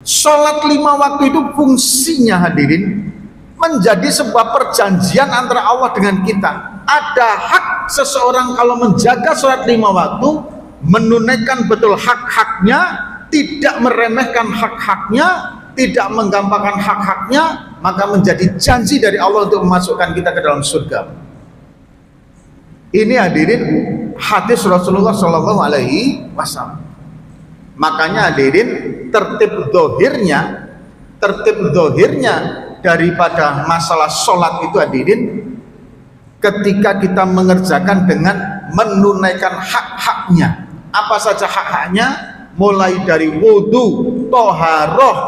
Sholat 5 waktu itu fungsinya hadirin menjadi sebuah perjanjian antara Allah dengan kita. Ada hak seseorang kalau menjaga sholat 5 waktu, menunaikan betul hak-haknya, tidak meremehkan hak-haknya, tidak menggampangkan hak-haknya, maka menjadi janji dari Allah untuk memasukkan kita ke dalam surga. Ini hadirin hadis Rasulullah Shallallahu Alaihi Wasallam. Makanya hadirin tertib dohirnya daripada masalah sholat itu hadirin, ketika kita mengerjakan dengan menunaikan hak-haknya. Apa saja hak-haknya? Mulai dari wudhu, toharoh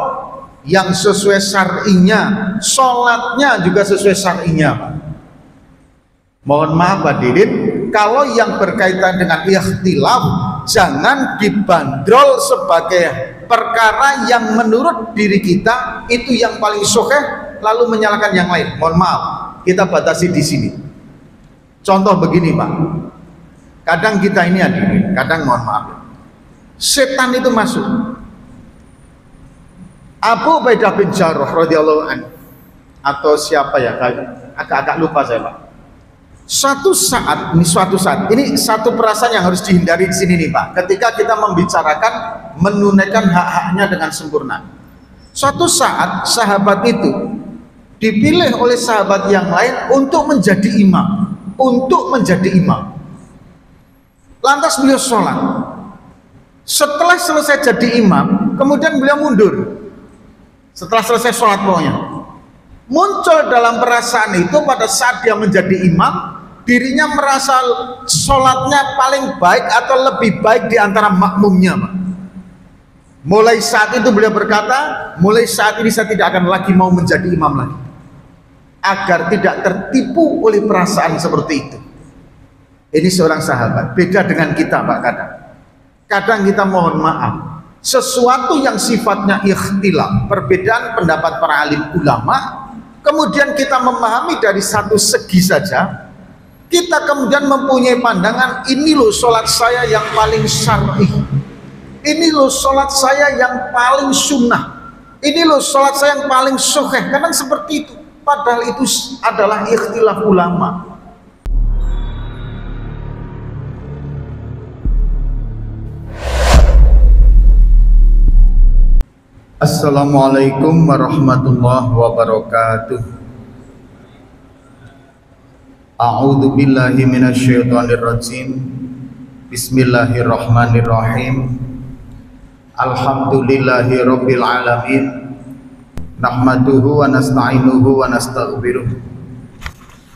yang sesuai syar'inya, sholatnya juga sesuai syar'inya. Mohon maaf hadirin, kalau yang berkaitan dengan ikhtilaf jangan dibanderol sebagai perkara yang menurut diri kita itu yang paling sahih lalu menyalahkan yang lain. Mohon maaf, kita batasi di sini. Contoh begini Pak, kadang kita ini hadirin, kadang mohon maaf, setan itu masuk. Abu Ubaidah bin Jarrah radhiyallahu anhu atau siapa ya, agak lupa saya Pak. Suatu saat, ini satu perasaan yang harus dihindari di sini nih Pak. Ketika kita membicarakan menunaikan hak-haknya dengan sempurna. Suatu saat sahabat itu dipilih oleh sahabat yang lain untuk menjadi imam, Lantas beliau sholat. Setelah selesai jadi imam, kemudian beliau mundur. Setelah selesai sholat pokoknya, muncul dalam perasaan itu pada saat dia menjadi imam, dirinya merasa sholatnya paling baik atau lebih baik di antara makmumnya. Mulai saat itu beliau berkata, mulai saat ini saya tidak akan lagi mau menjadi imam lagi, agar tidak tertipu oleh perasaan seperti itu. Ini seorang sahabat. Beda dengan kita Pak. Kadang kita mohon maaf, sesuatu yang sifatnya ikhtilaf, perbedaan pendapat para alim ulama, kemudian kita memahami dari satu segi saja, kita kemudian mempunyai pandangan, ini loh sholat saya yang paling syar'i, ini loh sholat saya yang paling sunnah, ini loh sholat saya yang paling sahih. Kadang seperti itu, padahal itu adalah ikhtilaf ulama. Assalamualaikum warahmatullahi wabarakatuh. A'udzu billahi minasyaitonir rajim. Bismillahirrahmanirrahim. Alhamdulillahi rabbil alamin. Nahmaduhu wa nasta'inuhu wa nastaghfiruh.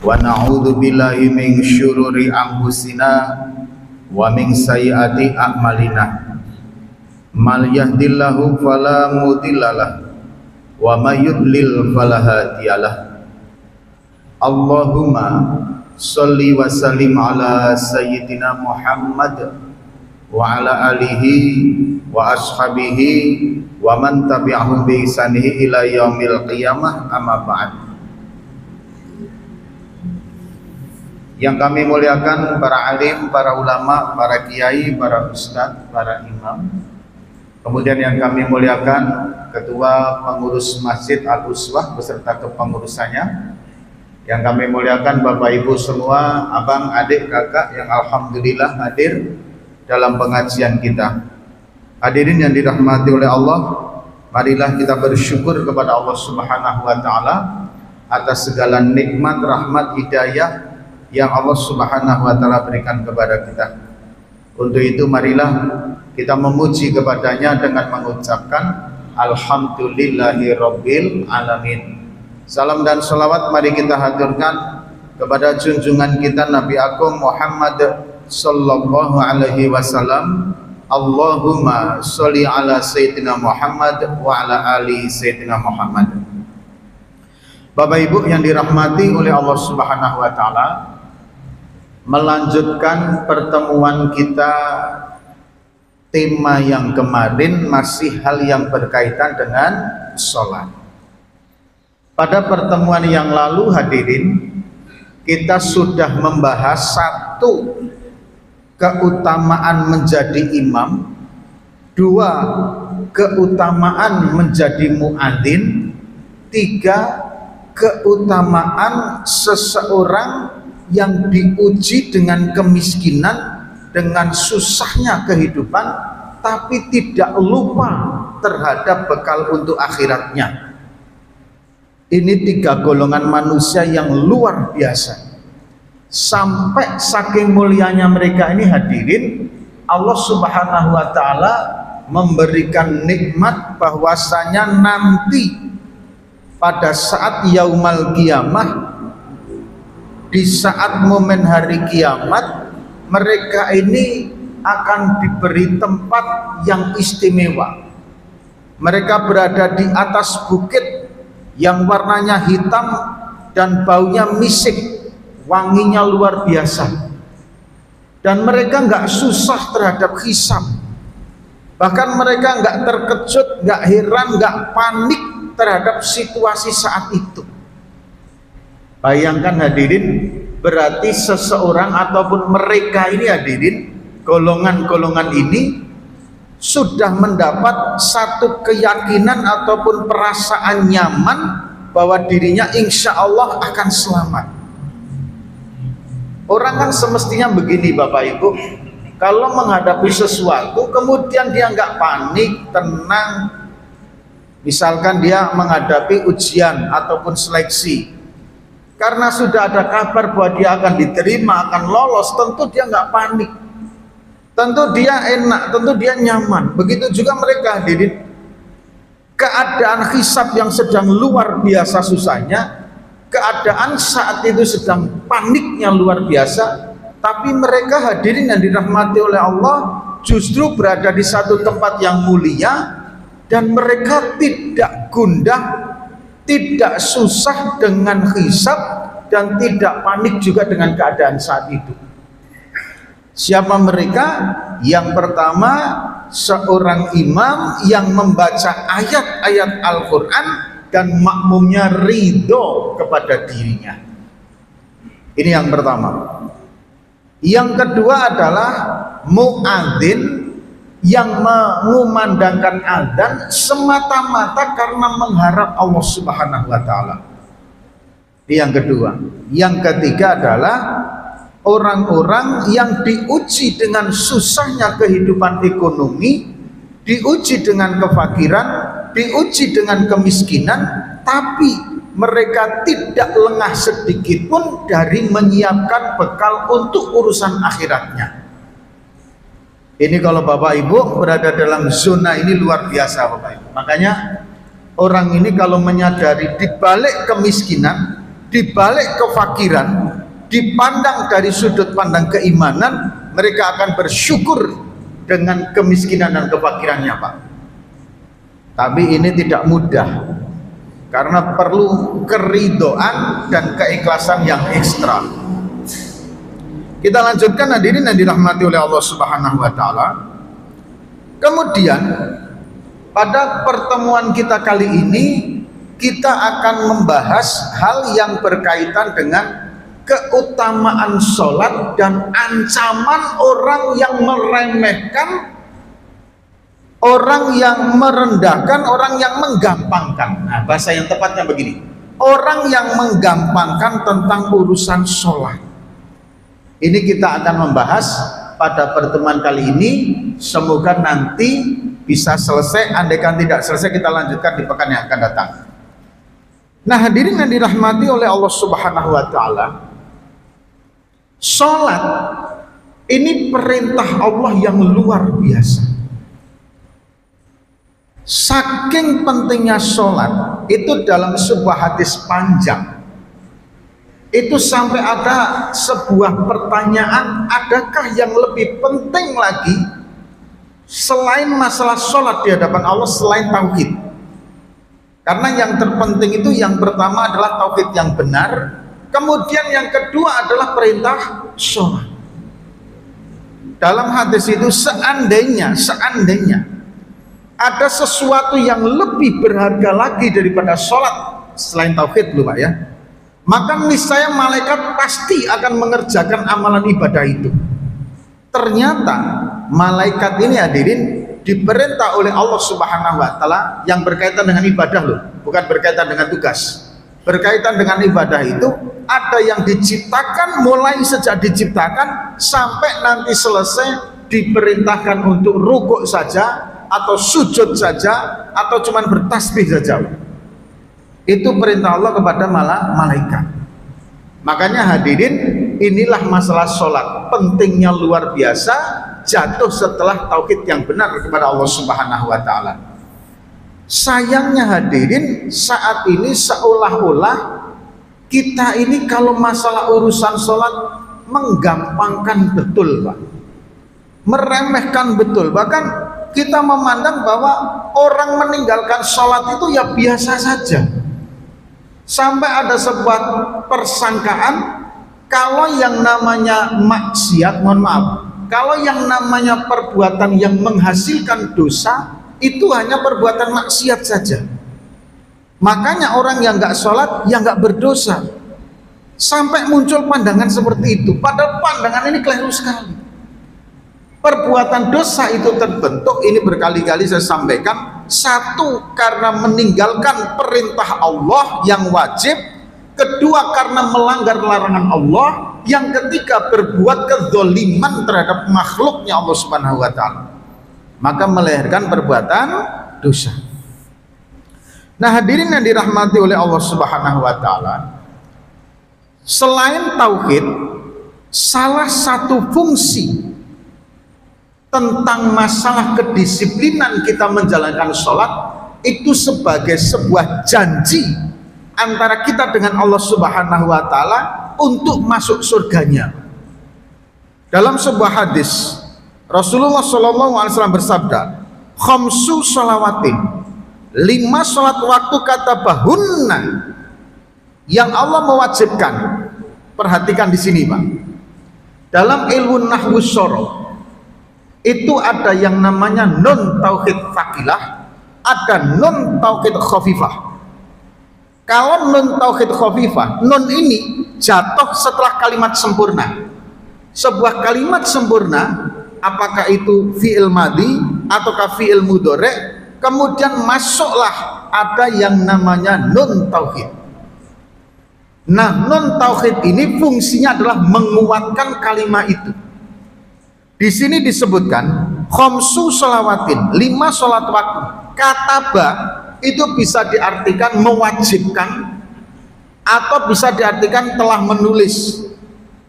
Wa na'udzu billahi min syururi anfusina wa min sayyiati a'malina. Mal yahdillahu fala mudhillalah wa may yudlil fala hadiyalah. Allahumma sholli wa sallim ala sayyidina Muhammad wa ala alihi wa ashabihi wa man tabi'ahum bi ihsanihi ila yaumil qiyamah, amma ba'd. Yang kami muliakan para alim, para ulama, para kiai, para ustadz, para imam. Kemudian yang kami muliakan Ketua Pengurus Masjid Al-Uswah beserta kepengurusannya. Yang kami muliakan Bapak Ibu semua, abang, adik, kakak yang alhamdulillah hadir dalam pengajian kita. Hadirin yang dirahmati oleh Allah, marilah kita bersyukur kepada Allah Subhanahu wa taala atas segala nikmat, rahmat, hidayah yang Allah Subhanahu wa taala berikan kepada kita. Untuk itu marilah kita memuji kepadanya dengan mengucapkan alhamdulillahi rabbil alamin. Salam dan salawat mari kita haturkan kepada junjungan kita Nabi Agung Muhammad sallallahu alaihi wasallam. Allahumma sholli ala sayyidina Muhammad wa ala ali sayyidina Muhammad. Bapak Ibu yang dirahmati oleh Allah Subhanahu wa taala, melanjutkan pertemuan kita. Tema yang kemarin masih hal yang berkaitan dengan sholat. Pada pertemuan yang lalu hadirin, kita sudah membahas satu keutamaan menjadi imam 2 keutamaan menjadi muadzin, 3 keutamaan seseorang yang diuji dengan kemiskinan, dengan susahnya kehidupan, tapi tidak lupa terhadap bekal untuk akhiratnya. Ini 3 golongan manusia yang luar biasa. Sampai saking mulianya mereka ini hadirin, Allah Subhanahu wa taala memberikan nikmat bahwasanya nanti pada saat yaumal kiamah, di saat momen hari kiamat, mereka ini akan diberi tempat yang istimewa. Mereka berada di atas bukit yang warnanya hitam dan baunya misik, wanginya luar biasa. Dan mereka nggak susah terhadap hisab. Bahkan mereka nggak terkejut, nggak heran, nggak panik terhadap situasi saat itu. Bayangkan hadirin, berarti seseorang ataupun mereka ini hadirin, golongan-golongan ini sudah mendapat satu keyakinan ataupun perasaan nyaman bahwa dirinya insya Allah akan selamat. Orang kan semestinya begini Bapak Ibu, kalau menghadapi sesuatu kemudian dia nggak panik, tenang. Misalkan dia menghadapi ujian ataupun seleksi, karena sudah ada kabar bahwa dia akan diterima, akan lolos, tentu dia nggak panik, tentu dia enak, tentu dia nyaman. Begitu juga mereka hadirin, keadaan hisab yang sedang luar biasa susahnya, keadaan saat itu sedang paniknya luar biasa, tapi mereka hadirin yang dirahmati oleh Allah justru berada di satu tempat yang mulia, dan mereka tidak gundah, tidak susah dengan hisab, dan tidak panik juga dengan keadaan saat itu. Siapa mereka? Yang pertama, seorang imam yang membaca ayat-ayat Al-Quran dan makmumnya ridho kepada dirinya. Ini yang pertama. Yang kedua adalah muadzin yang mengumandangkan adzan semata-mata karena mengharap Allah Subhanahu wa taala. Yang kedua. Yang ketiga adalah orang-orang yang diuji dengan susahnya kehidupan ekonomi, diuji dengan kefakiran, diuji dengan kemiskinan, tapi mereka tidak lengah sedikit pun dari menyiapkan bekal untuk urusan akhiratnya. Ini kalau Bapak Ibu berada dalam zona ini luar biasa Bapak Ibu. Makanya orang ini kalau menyadari di balik kemiskinan, di balik kefakiran, dipandang dari sudut pandang keimanan, mereka akan bersyukur dengan kemiskinan dan kefakirannya Pak. Tapi ini tidak mudah, karena perlu keridhaan dan keikhlasan yang ekstra. Kita lanjutkan hadirin yang dirahmati oleh Allah Subhanahu wa taala. Kemudian pada pertemuan kita kali ini kita akan membahas hal yang berkaitan dengan keutamaan sholat dan ancaman orang yang meremehkan, orang yang merendahkan, orang yang menggampangkan. Nah, bahasa yang tepatnya begini, orang yang menggampangkan tentang urusan sholat. Ini kita akan membahas pada pertemuan kali ini. Semoga nanti bisa selesai. Andaikan tidak selesai, kita lanjutkan di pekan yang akan datang. Nah hadirin yang dirahmati oleh Allah Subhanahu wa taala, sholat ini perintah Allah yang luar biasa. Saking pentingnya sholat itu, dalam sebuah hadis panjang itu sampai ada sebuah pertanyaan, adakah yang lebih penting lagi selain masalah sholat di hadapan Allah selain tauhid? Karena yang terpenting itu yang pertama adalah tauhid yang benar, kemudian yang kedua adalah perintah sholat. Dalam hadis itu seandainya ada sesuatu yang lebih berharga lagi daripada sholat selain tauhid loh Pak ya, maka niscaya malaikat pasti akan mengerjakan amalan ibadah itu. Ternyata malaikat ini hadirin diperintah oleh Allah Subhanahu wa taala yang berkaitan dengan ibadah loh, bukan berkaitan dengan tugas. Berkaitan dengan ibadah itu ada yang diciptakan mulai sejak diciptakan sampai nanti selesai, diperintahkan untuk rukuk saja atau sujud saja atau cuman bertasbih saja. Itu perintah Allah kepada malaikat. Makanya hadirin, inilah masalah sholat, pentingnya luar biasa, jatuh setelah tauhid yang benar kepada Allah Subhanahu wa taala. Sayangnya hadirin, saat ini seolah-olah kita ini kalau masalah urusan sholat menggampangkan betul, Pak, meremehkan betul. Bahkan kita memandang bahwa orang meninggalkan sholat itu ya biasa saja. Sampai ada sebuah persangkaan kalau yang namanya maksiat, mohon maaf, kalau yang namanya perbuatan yang menghasilkan dosa itu hanya perbuatan maksiat saja. Makanya orang yang nggak sholat ya nggak berdosa. Sampai muncul pandangan seperti itu, padahal pandangan ini keliru sekali. Perbuatan dosa itu terbentuk, ini berkali-kali saya sampaikan, satu karena meninggalkan perintah Allah yang wajib, kedua karena melanggar larangan Allah, yang ketiga berbuat kezaliman terhadap makhluknya Allah Subhanahu wa taala, maka melahirkan perbuatan dosa. Nah hadirin yang dirahmati oleh Allah Subhanahu wa taala, selain tauhid, salah satu fungsi tentang masalah kedisiplinan kita menjalankan sholat itu sebagai sebuah janji antara kita dengan Allah Subhanahu wa taala untuk masuk surganya. Dalam sebuah hadis Rasulullah SAW bersabda, khamsu sholawatin, 5 sholat waktu kata bahunna yang Allah mewajibkan. Perhatikan di sini, Pak. Dalam ilmu nahwu syarah itu ada yang namanya non tauhid fakilah, ada non tauhid khafifah. Kalau non tauhid khafifah, non ini jatuh setelah kalimat sempurna. Sebuah kalimat sempurna, apakah itu fi'il madhi ataukah fi'il mudhari', kemudian masuklah ada yang namanya non tauhid. Nah, non tauhid ini fungsinya adalah menguatkan kalimat itu. Di sini disebutkan khamsu sholawatin, 5 sholat waktu. Kata ba itu bisa diartikan mewajibkan atau bisa diartikan telah menulis.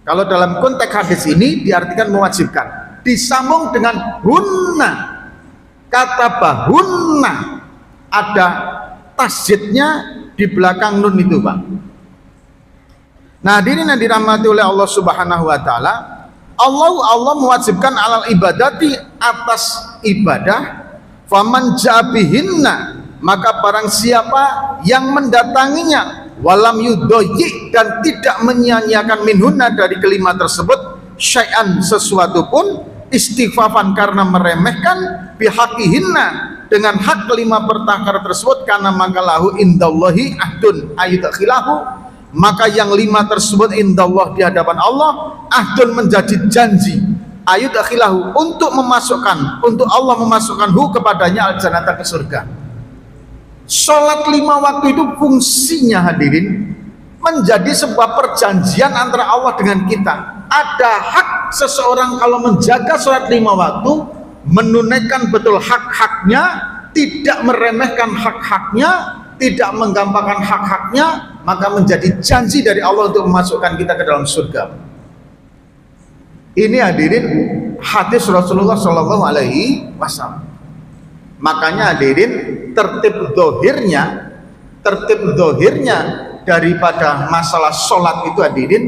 Kalau dalam konteks hadis ini diartikan mewajibkan. Disambung dengan hunna. Kata ba hunna ada tasjidnya di belakang nun itu, Pak. Nah, hadirin yang dirahmati oleh Allah Subhanahu wa taala, Allah mewajibkan alal ibadati atas ibadah, faman jabihinna, maka barang siapa yang mendatanginya, walam yudoyi, dan tidak menyia-nyiakan minhunna dari kelima tersebut, syai'an sesuatu pun, istighfafan karena meremehkan, bihaqihinna dengan hak kelima perkara tersebut, karena makalahu indallahi ahdun ayudakhilahu, maka yang 5 tersebut indallah di hadapan Allah ahdun menjadi janji ayat akhilahu untuk Allah memasukkan hu kepadanya al-jannata ke surga. Sholat 5 waktu itu fungsinya hadirin menjadi sebuah perjanjian antara Allah dengan kita. Ada hak seseorang kalau menjaga sholat 5 waktu, menunaikan betul hak-haknya, tidak meremehkan hak-haknya, tidak menggampangkan hak-haknya, maka menjadi janji dari Allah untuk memasukkan kita ke dalam surga. Ini hadirin hadis Rasulullah SAW. Makanya hadirin tertib dohirnya daripada masalah sholat itu hadirin,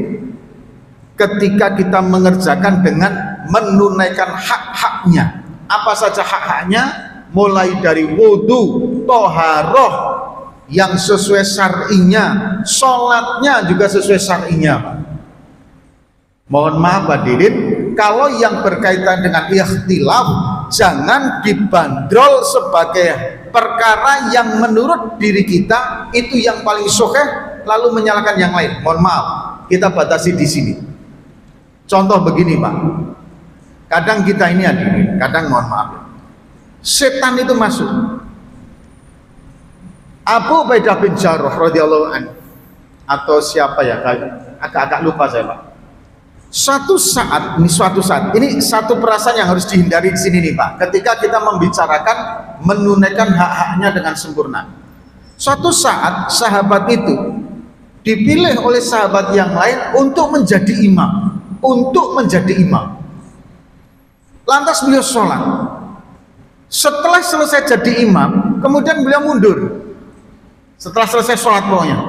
ketika kita mengerjakan dengan menunaikan hak-haknya. Apa saja hak-haknya? Mulai dari wudhu, toharoh yang sesuai syar'inya, sholatnya juga sesuai syar'inya. Mohon maaf hadirin, kalau yang berkaitan dengan ikhtilaf jangan dibanderol sebagai perkara yang menurut diri kita itu yang paling sahih lalu menyalahkan yang lain. Mohon maaf, kita batasi di sini. Contoh begini, Pak. Kadang kita ini hadirin, kadang mohon maaf, setan itu masuk. Abu Ubaidah bin Jarrah radhiyallahu anhu atau siapa ya, agak lupa saya Pak. Suatu saat ini satu perasaan yang harus dihindari di sini nih Pak. Ketika kita membicarakan menunaikan hak-haknya dengan sempurna. Suatu saat sahabat itu dipilih oleh sahabat yang lain untuk menjadi imam, Lantas beliau sholat. Setelah selesai jadi imam, kemudian beliau mundur. Setelah selesai sholat pokoknya,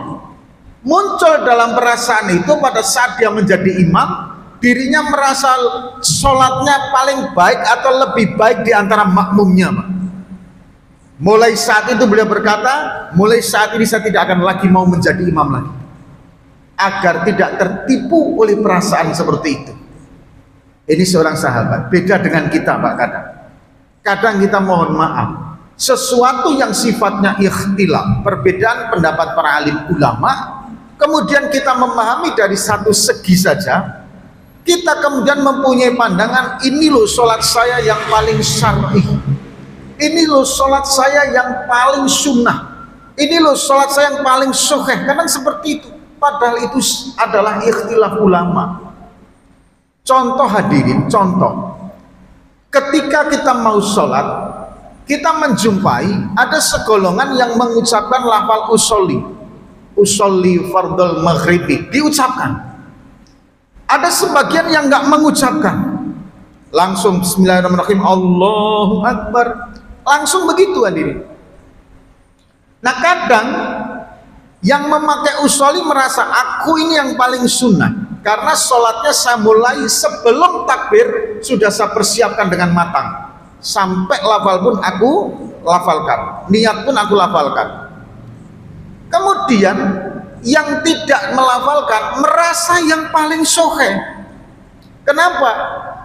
muncul dalam perasaan itu pada saat dia menjadi imam, dirinya merasa sholatnya paling baik atau lebih baik di antara makmumnya Pak. Mulai saat itu beliau berkata, mulai saat ini saya tidak akan lagi mau menjadi imam lagi, agar tidak tertipu oleh perasaan seperti itu. Ini seorang sahabat. Beda dengan kita Pak. Kadang kita mohon maaf, sesuatu yang sifatnya ikhtilaf, perbedaan pendapat para alim ulama, kemudian kita memahami dari satu segi saja, kita kemudian mempunyai pandangan, ini loh sholat saya yang paling syar'i, ini loh sholat saya yang paling sunnah, ini loh sholat saya yang paling sahih. Kadang seperti itu, padahal itu adalah ikhtilaf ulama. Contoh hadirin, ketika kita mau sholat, kita menjumpai ada segolongan yang mengucapkan lafal usolli fardhul maghribi, diucapkan. Ada sebagian yang nggak mengucapkan, langsung bismillahirrahmanirrahim, Allahu Akbar, langsung begitu hadirin. Nah kadang yang memakai usolli merasa aku ini yang paling sunnah, karena sholatnya saya mulai sebelum takbir sudah saya persiapkan dengan matang, sampai lafal pun aku lafalkan, niat pun aku lafalkan. Kemudian yang tidak melafalkan merasa yang paling sahih. Kenapa?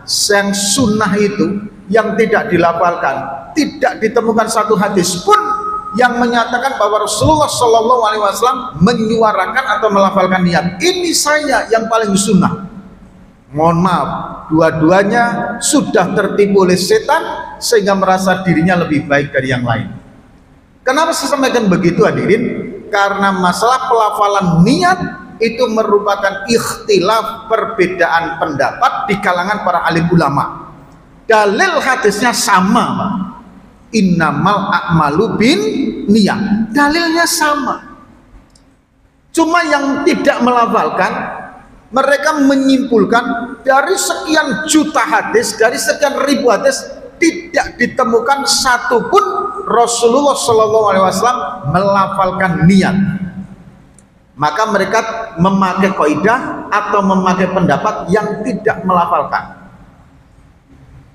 Yang sunnah itu yang tidak dilafalkan, tidak ditemukan satu hadis pun yang menyatakan bahwa Rasulullah Shallallahu Alaihi Wasallam menyuarakan atau melafalkan niat. Ini saya yang paling sunnah. Mohon maaf, dua-duanya sudah tertipu oleh setan sehingga merasa dirinya lebih baik dari yang lain. Kenapa saya sampaikan begitu hadirin? Karena masalah pelafalan niat itu merupakan ikhtilaf, perbedaan pendapat di kalangan para alim ulama. Dalil hadisnya sama Pak. Innamal a'malu bin niyah, dalilnya sama. Cuma yang tidak melafalkan, mereka menyimpulkan dari sekian juta hadis, dari sekian ribu hadis, tidak ditemukan satupun Rasulullah Shallallahu Alaihi Wasallam melafalkan niat. Maka mereka memakai kaidah atau memakai pendapat yang tidak melafalkan.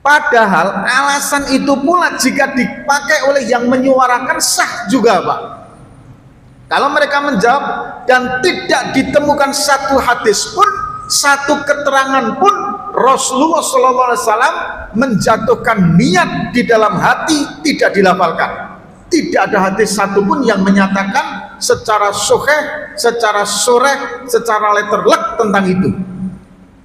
Padahal alasan itu pula jika dipakai oleh yang menyuarakan sah juga Pak. Kalau mereka menjawab dan tidak ditemukan satu hadis pun, satu keterangan pun Rasulullah SAW menjatuhkan niat di dalam hati, tidak dilafalkan. Tidak ada hadis satupun yang menyatakan secara sahih, secara soreh, secara letterlek tentang itu.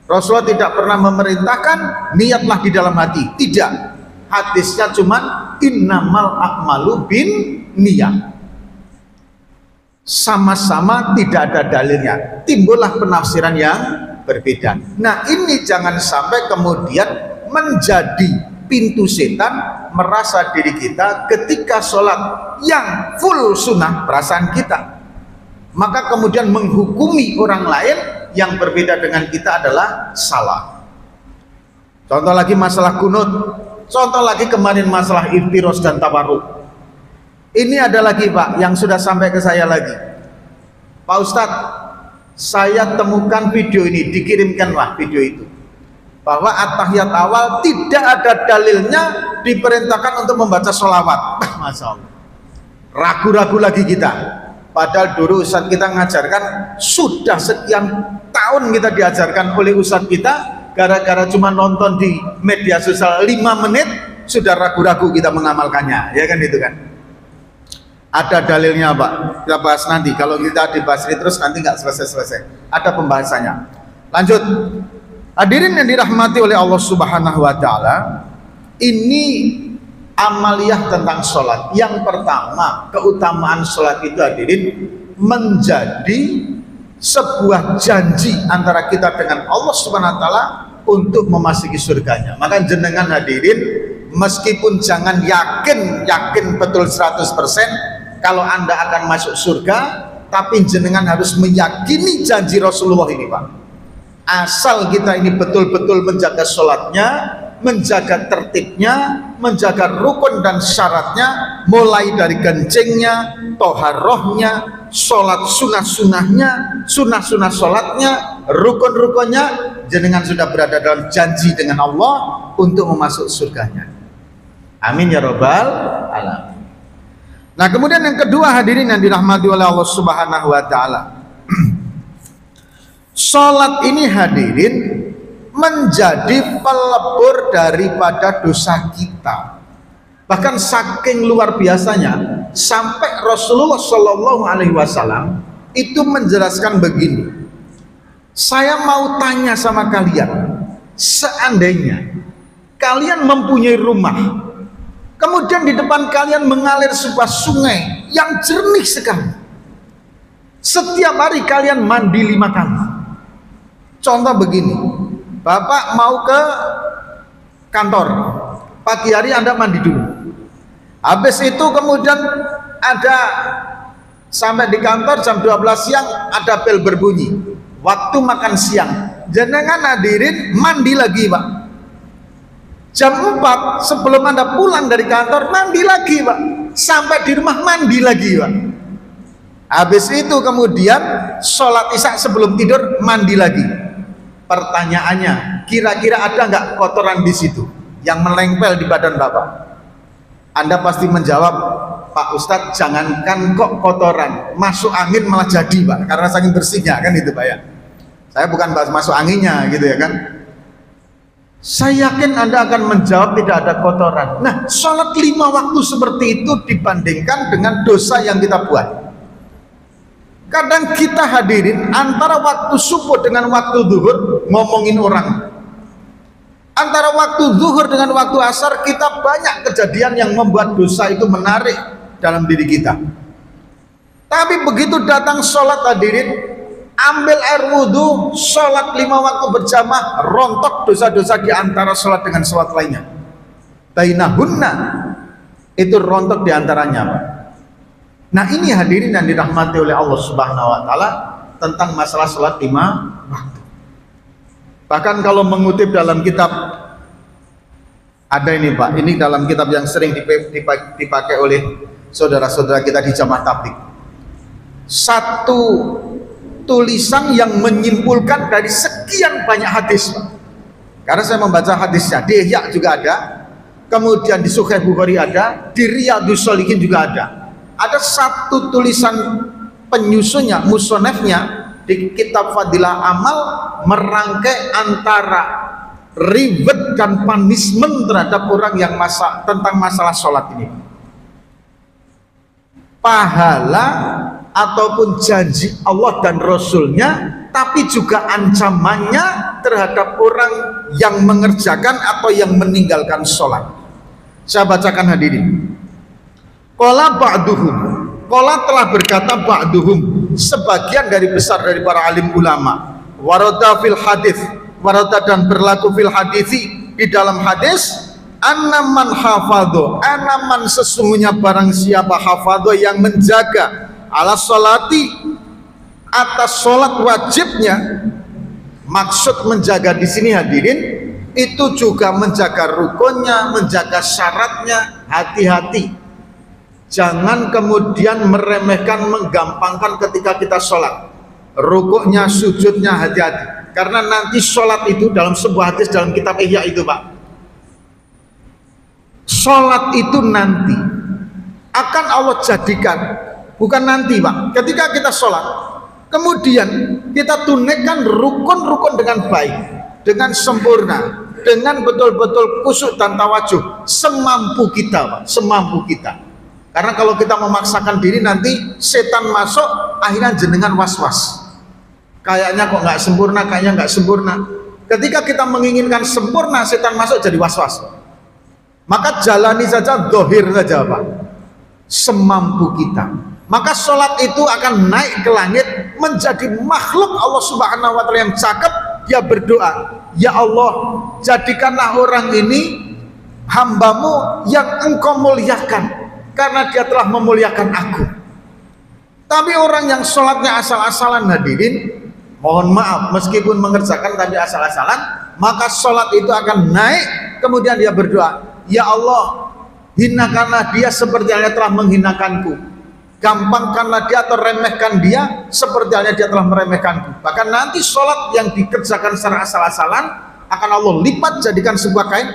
Rasulullah tidak pernah memerintahkan niatlah di dalam hati, tidak. Hadisnya cuman innamal a'malu bin niyah. Sama-sama tidak ada dalilnya, timbullah penafsiran yang berbeda. Nah ini jangan sampai kemudian menjadi pintu setan merasa diri kita ketika sholat yang full sunnah perasaan kita, maka kemudian menghukumi orang lain yang berbeda dengan kita adalah salah. Contoh lagi masalah kunut, contoh lagi kemarin masalah iftiros dan tawarruk. Ini ada lagi Pak yang sudah sampai ke saya lagi. Pak Ustadz, saya temukan video ini, dikirimkanlah video itu, bahwa at-tahiyat awal tidak ada dalilnya diperintahkan untuk membaca sholawat. Masya Allah, ragu-ragu lagi kita. Padahal dulu Ustadz kita mengajarkan, sudah sekian tahun kita diajarkan oleh Ustadz kita, gara-gara cuma nonton di media sosial 5 menit sudah ragu-ragu kita mengamalkannya, ya kan itu kan. Ada dalilnya Pak, kita bahas nanti. Kalau kita dibahas ini terus nanti nggak selesai-selesai, ada pembahasannya. Lanjut, hadirin yang dirahmati oleh Allah Subhanahu wa Ta'ala, ini amaliyah tentang sholat. Yang pertama, keutamaan sholat itu hadirin menjadi sebuah janji antara kita dengan Allah Subhanahu wa taala untuk memasuki surganya. Maka jenengan hadirin, meskipun jangan yakin betul 100% kalau Anda akan masuk surga, tapi jenengan harus meyakini janji Rasulullah ini, Pak. Asal kita ini betul-betul menjaga sholatnya, menjaga tertibnya, menjaga rukun dan syaratnya, mulai dari kencingnya, toharohnya, sholat sunah-sunahnya, sunah-sunah sholatnya, rukun-rukunnya, jenengan sudah berada dalam janji dengan Allah untuk memasuk surganya. Amin ya robbal alamin. Nah, kemudian yang kedua hadirin yang dirahmati oleh Allah Subhanahu wa taala. Salat ini hadirin menjadi pelebur daripada dosa kita. Bahkan saking luar biasanya sampai Rasulullah Shallallahu alaihi wasallam itu menjelaskan begini. Saya mau tanya sama kalian, seandainya kalian mempunyai rumah, kemudian di depan kalian mengalir sebuah sungai yang jernih sekali. Setiap hari kalian mandi 5 kali. Contoh begini, Bapak mau ke kantor, pagi hari Anda mandi dulu. Habis itu kemudian ada sampai di kantor jam 12 siang ada bel berbunyi. Waktu makan siang, jenengan hadirin mandi lagi, Pak. Jam 4 sebelum Anda pulang dari kantor mandi lagi, Pak. Sampai di rumah mandi lagi, Pak. Habis itu kemudian sholat isya sebelum tidur mandi lagi. Pertanyaannya, kira-kira ada nggak kotoran di situ yang menempel di badan Bapak? Anda pasti menjawab, Pak Ustadz, jangankan kok kotoran, masuk angin malah jadi, Pak, karena saking bersihnya, kan itu, Pak ya. Saya bukan bahas masuk anginnya gitu ya kan. Saya yakin Anda akan menjawab tidak ada kotoran. Nah, sholat 5 waktu seperti itu dibandingkan dengan dosa yang kita buat. Kadang kita hadirin antara waktu subuh dengan waktu zuhur ngomongin orang. Antara waktu zuhur dengan waktu asar kita banyak kejadian yang membuat dosa itu menarik dalam diri kita. Tapi begitu datang sholat hadirin, ambil air wudhu, sholat 5 waktu berjamaah, rontok dosa-dosa di antara sholat dengan sholat lainnya. Bainahunna, itu rontok di antaranya, Pak. Nah, ini hadirin yang dirahmati oleh Allah Subhanahu wa taala tentang masalah sholat 5 waktu. Bahkan kalau mengutip dalam kitab, ada ini, Pak, ini dalam kitab yang sering dipakai oleh saudara-saudara kita di jamaah tabligh. Satu tulisan yang menyimpulkan dari sekian banyak hadis, Pak. Karena saya membaca hadisnya, di Ihya juga ada, kemudian di Sahih Bukhari ada, di Riyadhus Shalihin juga ada. Ada satu tulisan penyusunnya, musonefnya di kitab Fadilah Amal merangkai antara ribet dan punishment terhadap orang yang tentang masalah sholat ini. Pahala ataupun janji Allah dan Rasulnya, tapi juga ancamannya terhadap orang yang mengerjakan atau yang meninggalkan sholat. Saya bacakan hadirin. Qala ba'duhum, qala telah berkata ba'duhum, sebagian dari besar dari para alim ulama, warada fil hadis, warada dan berlaku fil hadisi, di dalam hadis, anaman hafadho, anaman sesungguhnya barang siapa hafadho yang menjaga ala sholati atas sholat wajibnya. Maksud menjaga di sini hadirin itu juga menjaga rukunnya, menjaga syaratnya. Hati-hati, jangan kemudian meremehkan, menggampangkan ketika kita sholat. Rukuknya, sujudnya, hati-hati. Karena nanti sholat itu dalam sebuah hadis dalam kitab Ihya itu, Pak, sholat itu nanti akan Allah jadikan, bukan nanti, Pak, ketika kita sholat kemudian kita tunaikan rukun-rukun dengan baik, dengan sempurna, dengan betul-betul khusyuk dan tawajuh, semampu kita, Pak, semampu kita. Karena kalau kita memaksakan diri nanti setan masuk, akhirnya jenengan was-was, kayaknya kok nggak sempurna, kayaknya nggak sempurna. Ketika kita menginginkan sempurna, setan masuk jadi was-was. Maka jalani saja dohir saja Pak, semampu kita. Maka sholat itu akan naik ke langit menjadi makhluk Allah Subhanahu wa Ta'ala yang cakep. Dia berdoa, ya Allah, jadikanlah orang ini hambamu yang engkau muliakan, karena dia telah memuliakan aku. Tapi orang yang sholatnya asal-asalan, hadirin, mohon maaf, meskipun mengerjakan tapi asal-asalan, maka sholat itu akan naik. Kemudian dia berdoa, ya Allah, hinakanlah dia seperti halnya telah menghinakanku, gampangkanlah dia atau remehkan dia seperti halnya dia telah meremehkanku. Bahkan nanti sholat yang dikerjakan secara asal-asalan akan Allah lipat jadikan sebuah kain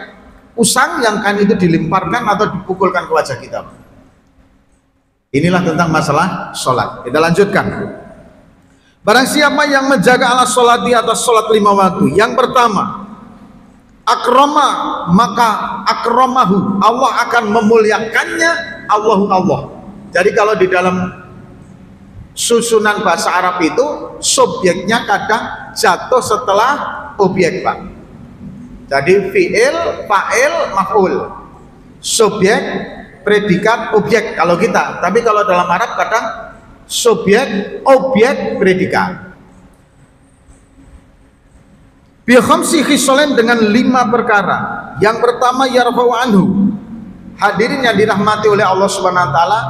usang, yang kain itu dilemparkan atau dipukulkan ke wajah kita. Inilah tentang masalah sholat. Kita lanjutkan. Barang siapa yang menjaga ala sholat di atas sholat 5 waktu, yang pertama, akroma, maka akromahu, Allah akan memuliakannya. Allah. Jadi kalau di dalam susunan bahasa Arab itu subjeknya kadang jatuh setelah objek Pak. Jadi fi'il, fa'il, maf'ul, subjek, predikat, objek kalau kita. Tapi kalau dalam Arab kadang subjek, objek, predikat. Bi khamsi khisalin, dengan 5 perkara. Yang pertama, yarfa'u anhu. Hadirin yang dirahmati oleh Allah Subhanahu wa Ta'ala,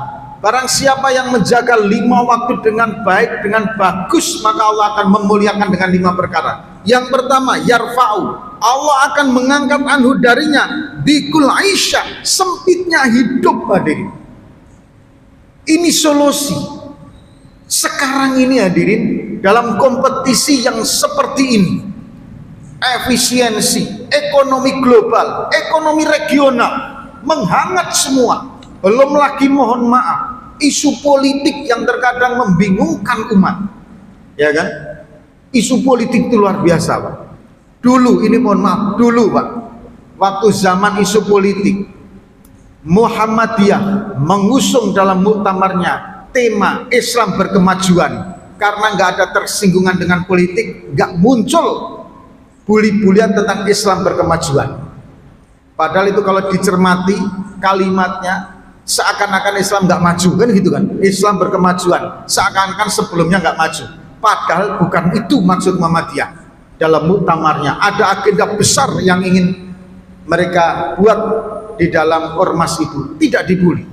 barang siapa yang menjaga 5 waktu dengan baik, dengan bagus, maka Allah akan memuliakan dengan 5 perkara. Yang pertama, yarfa'u, Allah akan mengangkat anhu darinya dikul aisyah, sempitnya hidup. Hadirin, ini solusi sekarang ini hadirin, dalam kompetisi yang seperti ini, efisiensi, ekonomi global, ekonomi regional menghangat semua. Belum lagi mohon maaf, isu politik yang terkadang membingungkan umat, ya kan? Isu politik itu luar biasa Pak. Dulu, ini mohon maaf, dulu Pak, waktu zaman isu politik, Muhammadiyah mengusung dalam muktamarnya tema Islam berkemajuan. Karena nggak ada tersinggungan dengan politik, nggak muncul buli-bulian tentang Islam berkemajuan. Padahal itu kalau dicermati kalimatnya, seakan-akan Islam nggak maju, kan gitu kan? Islam berkemajuan, seakan-akan sebelumnya nggak maju. Padahal bukan itu maksud Muhammadiyah. Dalam muktamarnya ada agenda besar yang ingin mereka buat di dalam ormas itu, tidak dibully.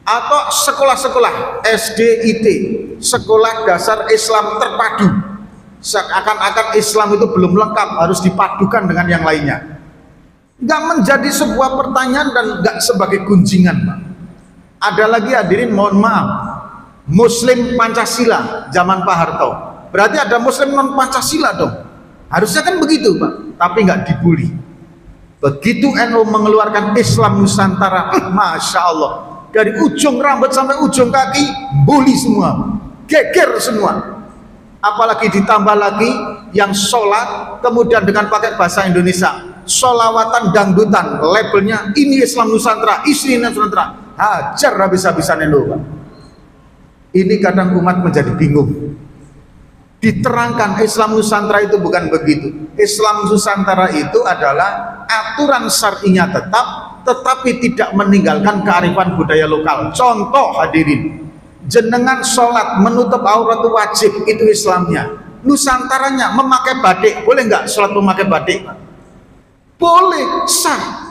Atau sekolah-sekolah SDIT, sekolah dasar Islam terpadu, seakan-akan Islam itu belum lengkap, harus dipadukan dengan yang lainnya. Nggak menjadi sebuah pertanyaan dan nggak sebagai gunjingan Pak. Ada lagi hadirin, mohon maaf, Muslim Pancasila zaman Pak Harto, berarti ada Muslim non Pancasila dong, harusnya kan begitu Pak. Tapi nggak dibully. Begitu NU mengeluarkan Islam Nusantara, Masya Allah, dari ujung rambut sampai ujung kaki bully semua, geger semua. Apalagi ditambah lagi yang sholat kemudian dengan pakai bahasa Indonesia, sholawatan dangdutan, labelnya ini Islam Nusantara, Islam Nusantara, hajar habis-habisan NU Pak. Ini kadang umat menjadi bingung. Diterangkan Islam Nusantara itu bukan begitu. Islam Nusantara itu adalah aturan syar'inya tetap, tetapi tidak meninggalkan kearifan budaya lokal. Contoh hadirin, jenengan sholat menutup aurat wajib, itu Islamnya. Nusantaranya memakai batik, boleh nggak sholat memakai batik? Boleh, sah.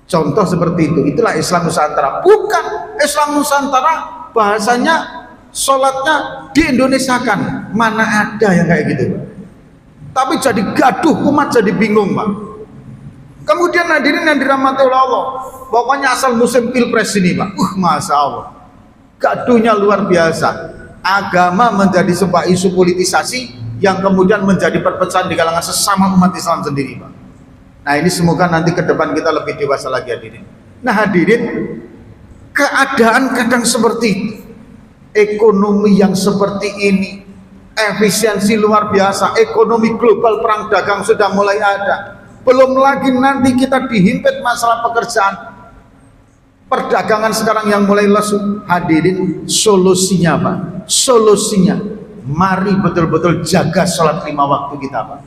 Contoh seperti itu, itulah Islam Nusantara. Bukan Islam Nusantara bahasanya sholatnya di Indonesia kan, mana ada yang kayak gitu. Tapi jadi gaduh, umat jadi bingung Pak. Kemudian hadirin yang dirahmati oleh Allah, pokoknya asal musim pilpres ini Pak, Masya Allah, gaduhnya luar biasa. Agama menjadi sebuah isu politisasi yang kemudian menjadi perpecahan di kalangan sesama umat Islam sendiri Pak. Nah ini semoga nanti ke depan kita lebih dewasa lagi hadirin. Nah hadirin, keadaan kadang seperti itu, ekonomi yang seperti ini, efisiensi luar biasa, ekonomi global, perang dagang sudah mulai ada. Belum lagi nanti kita dihimpit masalah pekerjaan, perdagangan sekarang yang mulai lesu. Hadirin, solusinya Pak, solusinya mari betul-betul jaga sholat 5 waktu kita Pak.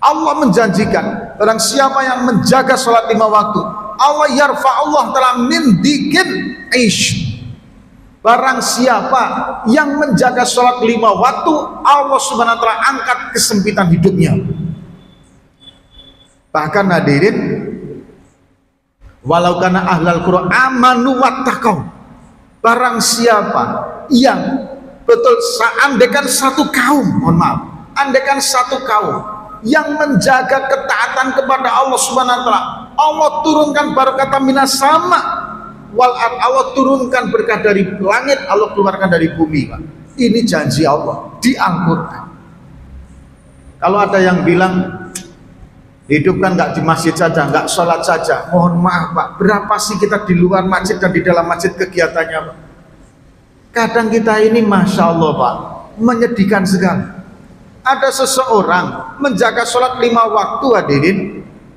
Allah menjanjikan barang siapa yang menjaga sholat 5 waktu, Allah yarfa'ullah telah mindikin ish. Barang siapa yang menjaga sholat 5 waktu, Allah subhanahu wa ta'ala angkat kesempitan hidupnya. Bahkan hadirin, walau kana ahlal qura amanu wattaqau, barang siapa yang betul, andaikan satu kaum, mohon maaf, andaikan satu kaum yang menjaga ketaatan kepada Allah subhanahu wa ta'ala, Allah turunkan barakatan minas sama wal ard, Allah turunkan berkah dari langit, Allah keluarkan dari bumi, Pak. Ini janji Allah di Al-Quran. Kalau ada yang bilang hidup kan nggak di masjid saja, nggak sholat saja, mohon maaf Pak, berapa sih kita di luar masjid dan di dalam masjid kegiatannya, Pak? Kadang kita ini Masya Allah Pak, menyedihkan sekali. Ada seseorang menjaga sholat 5 waktu hadirin,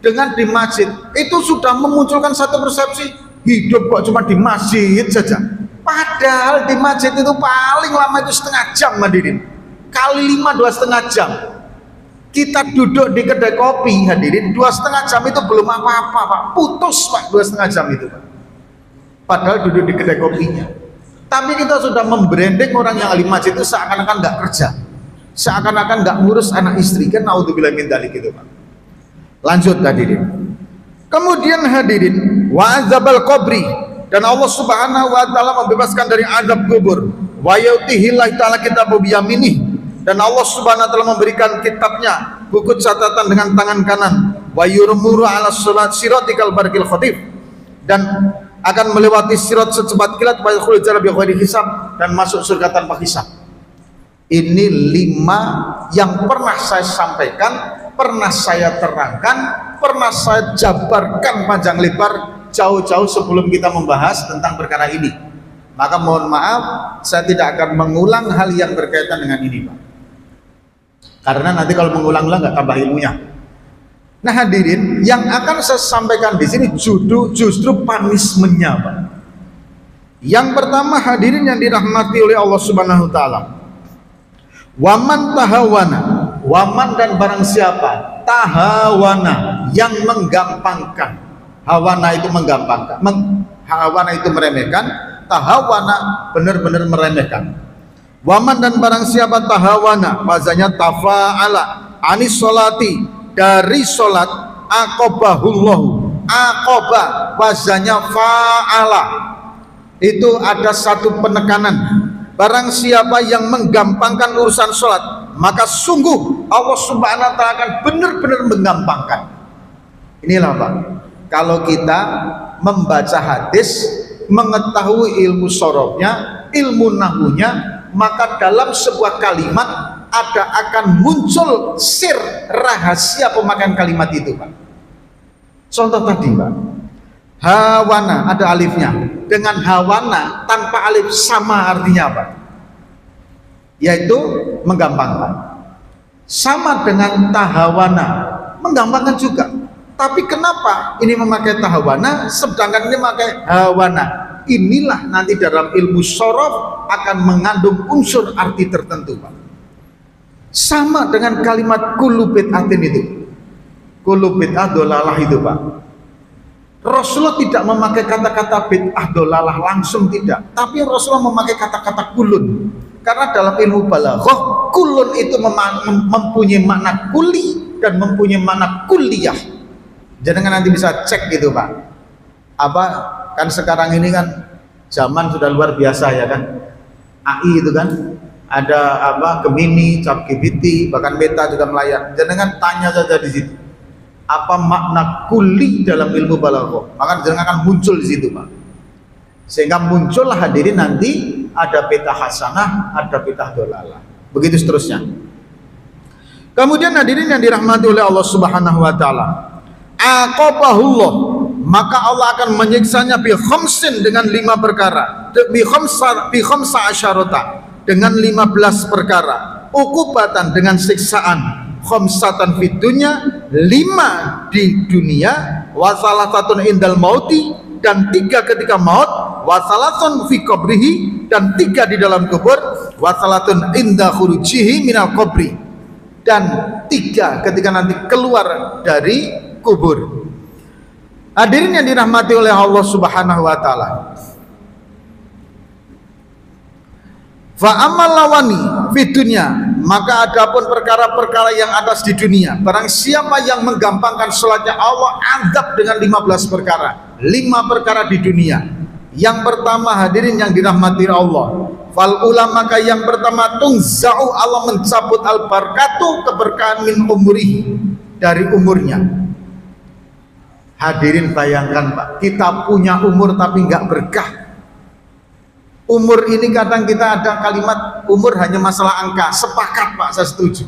dengan di masjid itu sudah memunculkan satu persepsi, hidup kok cuma di masjid saja. Padahal di masjid itu paling lama itu setengah jam hadirin, kali 5 2,5 jam. Kita duduk di kedai kopi hadirin 2,5 jam itu belum apa-apa Pak, putus Pak 2,5 jam itu Pak, padahal duduk di kedai kopinya. Tapi kita sudah membranding orang yang ahli masjid itu seakan-akan nggak kerja, seakan-akan nggak ngurus anak istri, kan naudzubillah min dzalik gitu Pak. Lanjut hadirin. Kemudian hadirin, wa azabal qabri, dan Allah subhanahu wa ta'ala membebaskan dari azab kubur, wa yautihillah ta'ala kitabu biyaminih, dan Allah subhanahu wa ta'ala memberikan kitabnya, buku catatan dengan tangan kanan, wa yurmuru ala surat siratikal barqil khatif, dan akan melewati sirat secepat kilat, wa yakhul jara bi ghairi hisab, dan masuk surga tanpa hisab. Ini 5 yang pernah saya sampaikan, pernah saya terangkan, pernah saya jabarkan panjang lebar jauh-jauh sebelum kita membahas tentang perkara ini. Maka mohon maaf, saya tidak akan mengulang hal yang berkaitan dengan ini Pak, karena nanti kalau mengulang-ulang nggak tambah ilmunya. Nah hadirin, yang akan saya sampaikan di sini justru punishmentnya Pak. Yang pertama hadirin yang dirahmati oleh Allah subhanahu wa ta'ala, waman tahawana, waman dan barang siapa, tahawana yang menggampangkan, hawana itu menggampangkan, hawana itu meremehkan, tahawana benar-benar meremehkan. Waman dan barang siapa tahawana, bahasanya tafa'ala anis sholati, dari sholat, aqobahullahu, aqobah bahasanya fa'ala, itu ada satu penekanan. Barang siapa yang menggampangkan urusan sholat, maka sungguh Allah subhanahu wa ta'ala akan benar-benar menggampangkan. Inilah Pak, kalau kita membaca hadis, mengetahui ilmu sorofnya, ilmu nahunya, maka dalam sebuah kalimat ada akan muncul sir, rahasia pemakaian kalimat itu Pak. Contoh tadi Pak, hawana ada alifnya, dengan hawana tanpa alif sama artinya apa? Yaitu menggampangkan. Sama dengan tahawana, menggampangkan juga. Tapi kenapa ini memakai tahawana sedangkan ini memakai hawana? Inilah nanti dalam ilmu sorof akan mengandung unsur arti tertentu Pak. Sama dengan kalimat kullu bid'atin itu, kullu bid'ah dolalah itu Pak. Rasulullah tidak memakai kata-kata bid'ah dolalah langsung, tidak, tapi Rasulullah memakai kata-kata kulun, karena dalam ilmu balaghah kulun itu mempunyai makna kuli dan mempunyai makna kulliyah. Jangan nanti bisa cek gitu Pak, apa kan sekarang ini kan zaman sudah luar biasa ya kan, AI itu kan ada apa, Gemini, ChatGPT, bahkan Meta juga melayar. Jangan tanya saja di situ apa makna kuli dalam ilmu balaghah, maka jangan akan muncul di situ Pak. Sehingga muncullah hadirin nanti ada bid'ah hasanah, ada bid'ah dolalah, begitu seterusnya. Kemudian hadirin yang dirahmati oleh Allah Subhanahu wa taala, aqabahullah, maka Allah akan menyiksanya bi khamsin dengan 5 perkara, bi khamsa asyarata dengan 15 perkara, ukubatan dengan siksaan, khamsatan fid dunya 5 di dunia, wa salasatun indal mauti dan 3 ketika maut, wa salatun fi qabrihi dan 3 di dalam kubur, wa salatun inda khurujihi minal qabri dan 3 ketika nanti keluar dari kubur. Hadirin yang dirahmati oleh Allah Subhanahu wa taala. Fa amal lawani fi dunya, maka adapun perkara-perkara yang atas di dunia, barang siapa yang menggampangkan salatnya, Allah azab dengan 15 perkara. 5 perkara di dunia. Yang pertama, hadirin yang dirahmati Allah, fal ulama, maka yang pertama, tungza'u, Allah mencabut al barakatu, keberkahan, min umurihi, dari umurnya. Hadirin bayangkan Pak, kita punya umur tapi nggak berkah. Umur ini kadang kita ada kalimat umur hanya masalah angka. Sepakat Pak, saya setuju.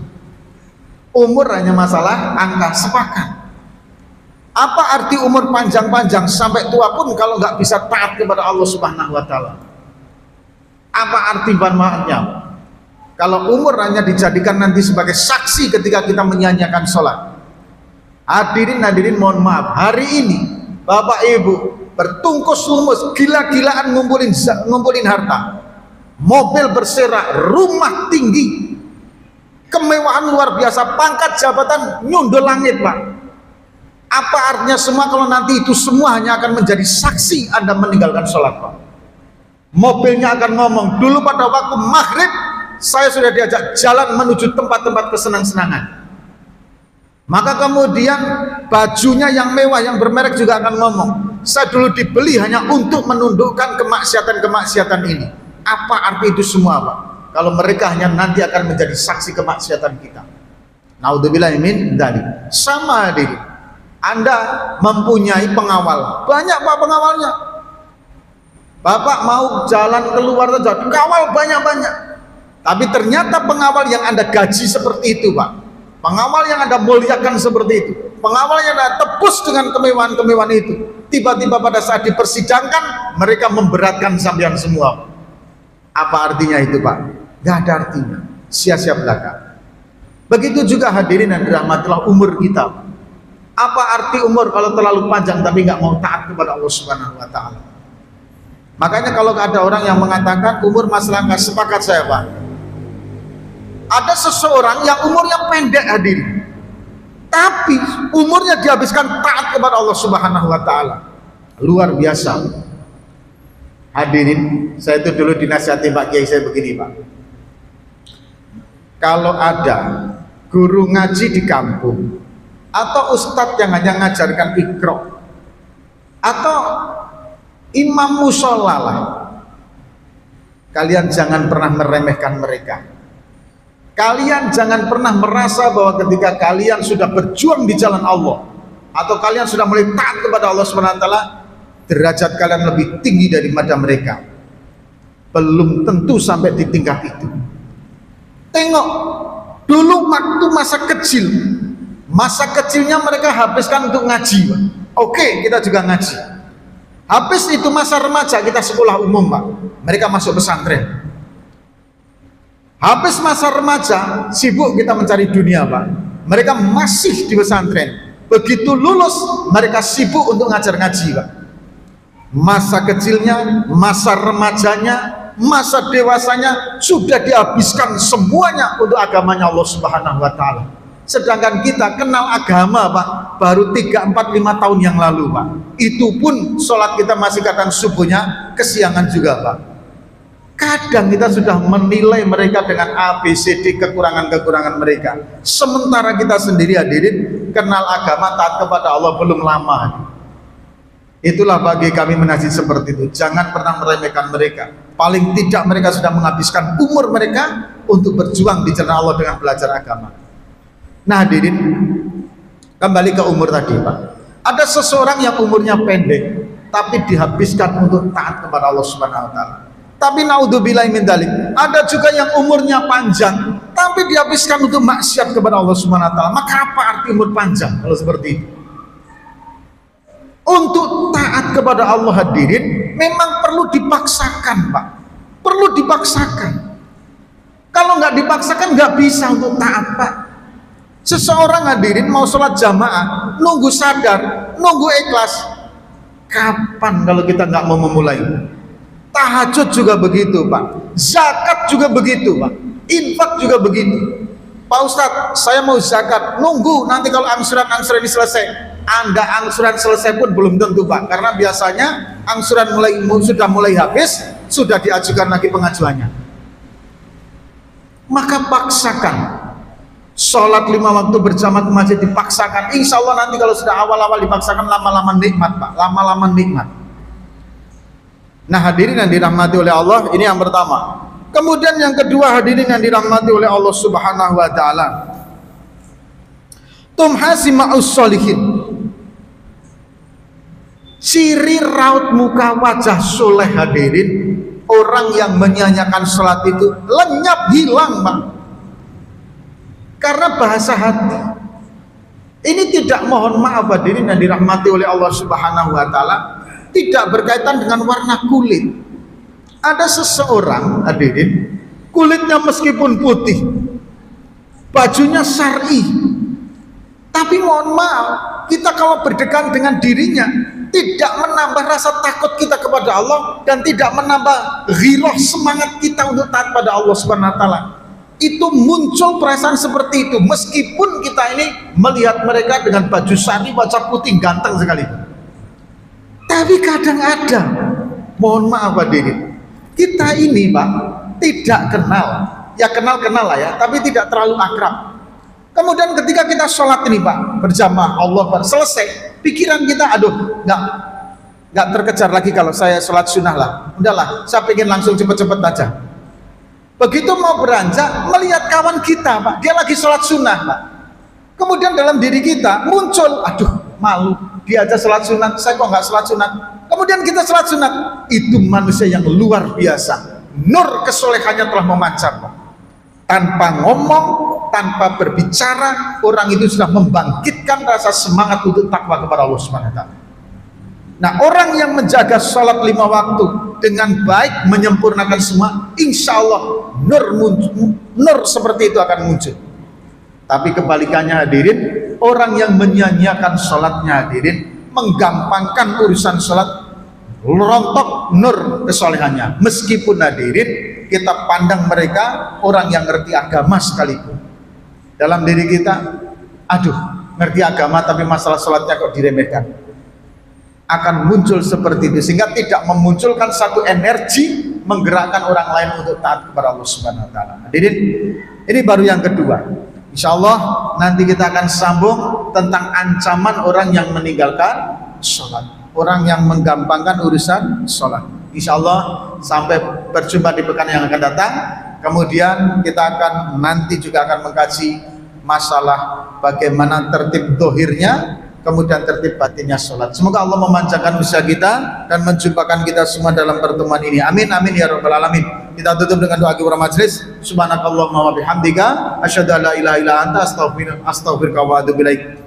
Umur hanya masalah angka, sepakat. Apa arti umur panjang-panjang sampai tua pun kalau nggak bisa taat kepada Allah Subhanahu wa taala? Apa arti manfaatnya? Kalau umur hanya dijadikan nanti sebagai saksi ketika kita menyanyiakan sholat. Hadirin mohon maaf, hari ini Bapak Ibu bertungkus lumus, gila-gilaan ngumpulin harta, mobil berserak, rumah tinggi, kemewahan luar biasa, pangkat jabatan nyundul langit Pak. Apa artinya semua kalau nanti itu semua hanya akan menjadi saksi Anda meninggalkan sholat Pak? Mobilnya akan ngomong, dulu pada waktu maghrib saya sudah diajak jalan menuju tempat-tempat kesenang-senangan. Maka kemudian bajunya yang mewah, yang bermerek juga akan ngomong, saya dulu dibeli hanya untuk menundukkan kemaksiatan-kemaksiatan ini. Apa arti itu semua Pak? Kalau mereka hanya nanti akan menjadi saksi kemaksiatan kita. Naudzubillah min dzalik. Sama hadirin, Anda mempunyai pengawal, banyak Pak pengawalnya. Bapak mau jalan keluar saja, kawal banyak-banyak. Tapi ternyata pengawal yang Anda gaji seperti itu Pak, pengawal yang Anda muliakan seperti itu, pengawal yang Anda tebus dengan kemewahan-kemewahan itu, tiba-tiba pada saat dipersidangkan mereka memberatkan sampean semua. Apa artinya itu Pak? Gak ada artinya, sia-sia belaka. Begitu juga hadirin yang dirahmatilah umur kita. Apa arti umur kalau terlalu panjang tapi nggak mau taat kepada Allah Subhanahu wa taala? Makanya kalau ada orang yang mengatakan umur masalah, nggak sepakat saya Pak. Ada seseorang yang umurnya pendek hadirin, tapi umurnya dihabiskan taat kepada Allah Subhanahu wa taala. Luar biasa. Hadirin, saya itu dulu dinasihati Pak Kiai saya begini Pak. Kalau ada guru ngaji di kampung atau ustadz yang hanya ngajarkan iqra atau imam musola lah, kalian jangan pernah meremehkan mereka. Kalian jangan pernah merasa bahwa ketika kalian sudah berjuang di jalan Allah atau kalian sudah mulai taat kepada Allah Subhanahu wa taala, derajat kalian lebih tinggi daripada mereka. Belum tentu sampai di tingkat itu. Tengok dulu waktu masa kecilnya mereka habiskan untuk ngaji Pak. Oke, kita juga ngaji. Habis itu masa remaja kita sekolah umum Pak, mereka masuk pesantren. Habis masa remaja sibuk kita mencari dunia Pak, mereka masih di pesantren. Begitu lulus mereka sibuk untuk ngajar ngaji Pak. Masa kecilnya, masa remajanya, masa dewasanya sudah dihabiskan semuanya untuk agamanya Allah Subhanahu wa taala. Sedangkan kita kenal agama Pak baru 3, 4, 5 tahun yang lalu Pak. Itu pun sholat kita masih kadang subuhnya kesiangan juga Pak. Kadang kita sudah menilai mereka dengan A, B, C, D, kekurangan-kekurangan mereka. Sementara kita sendiri hadirin kenal agama, taat kepada Allah belum lama. Itulah bagi kami menasihati seperti itu. Jangan pernah meremehkan mereka. Paling tidak mereka sudah menghabiskan umur mereka untuk berjuang di jalan Allah dengan belajar agama. Nah hadirin, kembali ke umur tadi Pak. Ada seseorang yang umurnya pendek tapi dihabiskan untuk taat kepada Allah Subhanahu wa taala. Tapi naudzubillahi min dzalik, ada juga yang umurnya panjang tapi dihabiskan untuk maksiat kepada Allah Subhanahu wa taala. Maka apa arti umur panjang kalau seperti itu? Untuk taat kepada Allah hadirin memang perlu dipaksakan Pak. Perlu dipaksakan. Kalau nggak dipaksakan nggak bisa untuk taat Pak. Seseorang hadirin mau sholat jamaah, nunggu sadar, nunggu ikhlas. Kapan kalau kita nggak mau memulai? Tahajud juga begitu Pak, zakat juga begitu Pak, infak juga begitu. Pak Ustadz, saya mau zakat, nunggu nanti kalau angsuran ini selesai. Anda angsuran selesai pun belum tentu Pak, karena biasanya angsuran sudah mulai habis, sudah diajukan lagi pengajuannya. Maka paksakan sholat 5 waktu berjamaah ke masjid, dipaksakan. Insya Allah nanti kalau sudah awal-awal dipaksakan, lama-lama nikmat Pak, lama-lama nikmat. Nah hadirin yang dirahmati oleh Allah, ini yang pertama. Kemudian yang kedua hadirin yang dirahmati oleh Allah Subhanahu wa taala, tumhasi ma'us sholihin, ciri raut muka wajah soleh hadirin, orang yang menyanyikan sholat itu lenyap, hilang Pak, karena bahasa hati. Ini tidak, mohon maaf hadirin yang dirahmati oleh Allah Subhanahu wa taala, tidak berkaitan dengan warna kulit. Ada seseorang hadirin, kulitnya meskipun putih, bajunya syar'i, tapi mohon maaf, kita kalau berdekat dengan dirinya tidak menambah rasa takut kita kepada Allah dan tidak menambah ghirah, semangat kita untuk taat pada Allah Subhanahu wa taala. Itu muncul perasaan seperti itu meskipun kita ini melihat mereka dengan baju syar'i, wajah putih, ganteng sekali. Tapi kadang ada, mohon maaf hadirin, kita ini Pak tidak kenal, ya kenal-kenal lah ya, tapi tidak terlalu akrab. Kemudian ketika kita sholat ini Pak berjamaah, Allah selesai, pikiran kita aduh nggak terkejar lagi kalau saya sholat sunnah lah, udahlah saya pengen langsung cepet-cepet aja. Begitu mau beranjak melihat kawan kita Pak, dia lagi sholat sunnah Pak, kemudian dalam diri kita muncul, aduh malu, dia aja sholat sunat, saya kok nggak sholat sunat. Kemudian kita sholat sunat. Itu manusia yang luar biasa, nur kesolehannya telah memancar Pak. Tanpa ngomong, tanpa berbicara, orang itu sudah membangkitkan rasa semangat untuk takwa kepada Allah Subhanahu wa taala. Nah orang yang menjaga sholat 5 waktu dengan baik, menyempurnakan semua, insya Allah nur seperti itu akan muncul. Tapi kebalikannya hadirin, orang yang menyanyiakan sholatnya hadirin, menggampangkan urusan sholat, rontok nur kesolehannya. Meskipun hadirin kita pandang mereka orang yang ngerti agama sekalipun, dalam diri kita aduh ngerti agama tapi masalah sholatnya kok diremehkan, akan muncul seperti itu, sehingga tidak memunculkan satu energi menggerakkan orang lain untuk taat kepada Allah Subhanahu wa taala. Hadirin, ini baru yang kedua. Insya Allah nanti kita akan sambung tentang ancaman orang yang meninggalkan sholat, orang yang menggampangkan urusan sholat. Insya Allah sampai berjumpa di pekan yang akan datang. Kemudian kita akan nanti juga akan mengkaji masalah bagaimana tertib dohirnya, kemudian tertib batinnya sholat. Semoga Allah memanjangkan usaha kita dan menjumpakan kita semua dalam pertemuan ini. Amin amin ya rabbal alamin. Kita tutup dengan doa kita majelis. Subhanakallahumma wa bihamdika asyhadu an la ilaha illa anta astaghfiruka wa atubu ilaik.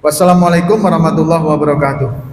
Wassalamualaikum warahmatullahi wabarakatuh.